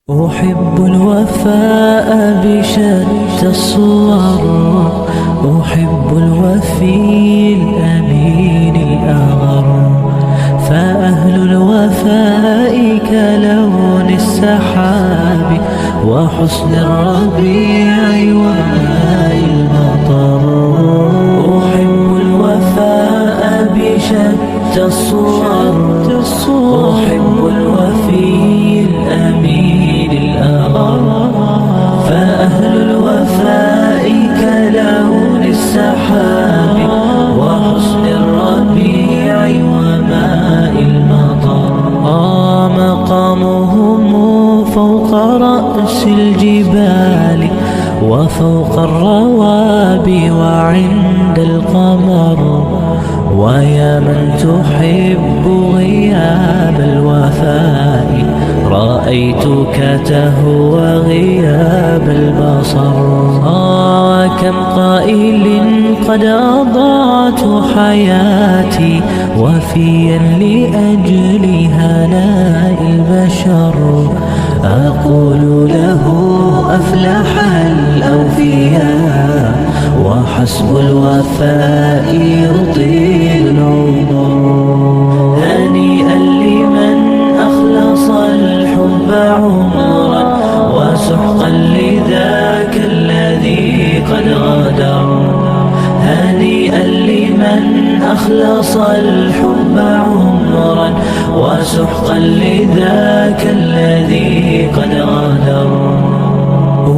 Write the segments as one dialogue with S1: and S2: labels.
S1: أحب الوفاء بشتى الصور، أحب الوفي الأمين الأغر، فأهل الوفاء كلون السحاب وحسن الربيع وماء المطر. أحب الوفاء بشتى الصور، أحب الوفي الأمين الأغر، فأهل الوفاء كلون السحاب وحسن الربيع وماء المطر. مقامهم فوق رأس الجبال وفوق الروابي وعند القمر، ويا من تحب غياب الوفاء رأيتك تهوى غياب البصر. وكم قائل قد أضعت حياتي وفيا لأجل هناء البشر، أقول له أفلح الأوفياء وحسب الوفاء يطيل العمر. هنيئا لمن أخلص الحب عمرا وسحقا لذاك الذي قد غدر. هنيئا لمن أخلص الحب عمرا وسحقا لذاك الذي قد غدر.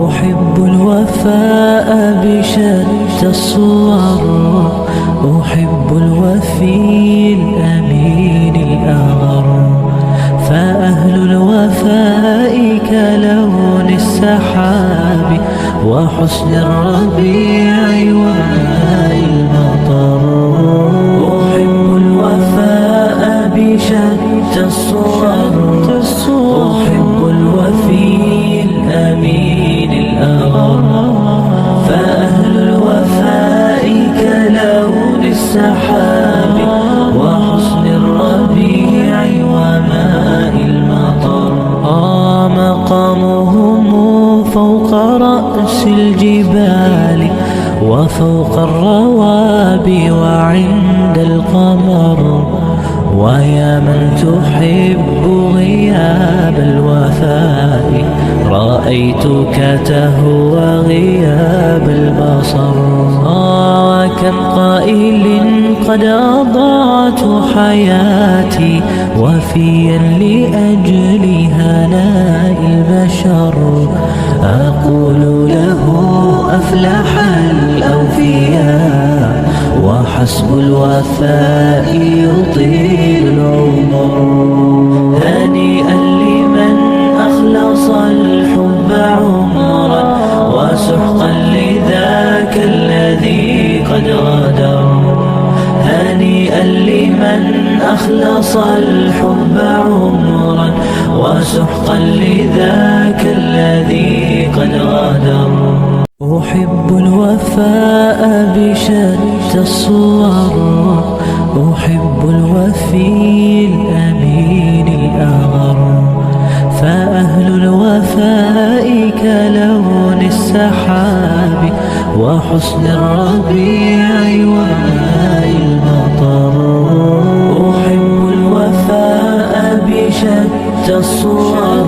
S1: أحب الوفاء بشتى الصور، أحب الوفي الأمين الأغر، فأهل الوفاء كلون السحاب وحسن الربيع وماء المطر. أحب الوفاء بشتى الصور، أحب الوفي الأمين الأغر، فأهل الوفاء كلون السحاب وحسن الربيع وماء المطر. مقامهم فوق رأس الجبال وفوق الروابي وعند القمر، ويا من تحب غياب الوفاء رأيتك تهوى غياب البصر. وكم قائل قد أضعت حياتي وفيا لأجل هناء البشر، أقول له أفلح الأوفياء وحسب الوفاء يطيل العمر. هنيئا لمن أخلص الحب عمرا وسحقا لذاك الذي قد غدر. هنيئا لمن أخلص الحب عمرا وسحقا لذاك الذي قد غدر. أحب الوفاء بشتى الصور، أحب الوفي الأمين الأغر، فأهل الوفاء كلون السحاب وحسن الربيع وماء المطر. أحب الوفاء بشتى الصور،